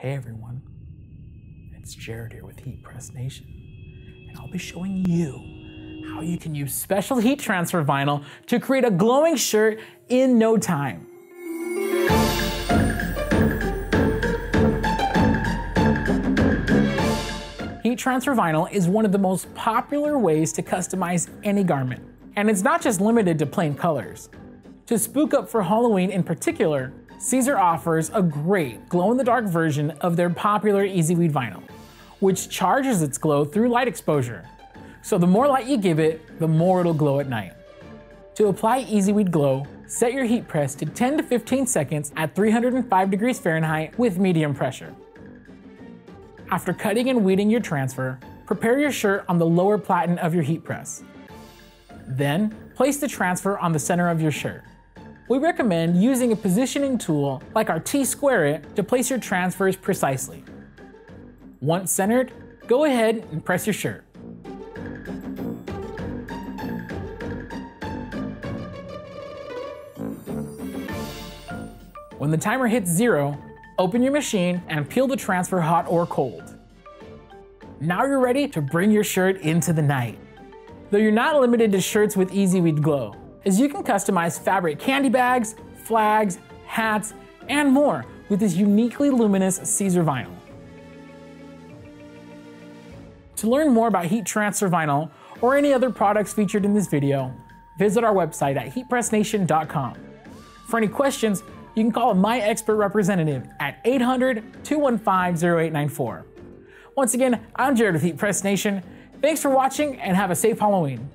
Hey everyone, it's Jared here with Heat Press Nation, and I'll be showing you how you can use special heat transfer vinyl to create a glowing shirt in no time. Heat transfer vinyl is one of the most popular ways to customize any garment, and it's not just limited to plain colors. To spook up for Halloween in particular, Siser offers a great glow-in-the-dark version of their popular EasyWeed vinyl, which charges its glow through light exposure. So the more light you give it, the more it'll glow at night. To apply EasyWeed Glow, set your heat press to 10 to 15 seconds at 305 degrees Fahrenheit with medium pressure. After cutting and weeding your transfer, prepare your shirt on the lower platen of your heat press. Then, place the transfer on the center of your shirt. We recommend using a positioning tool like our T-Square It to place your transfers precisely. Once centered, go ahead and press your shirt. When the timer hits 0, open your machine and peel the transfer hot or cold. Now you're ready to bring your shirt into the night. Though you're not limited to shirts with EasyWeed Glow, as you can customize fabric candy bags, flags, hats, and more with this uniquely luminous Siser vinyl. To learn more about heat transfer vinyl or any other products featured in this video, visit our website at heatpressnation.com. For any questions, you can call My Expert representative at 800-215-0894. Once again, I'm Jared with Heat Press Nation. Thanks for watching and have a safe Halloween.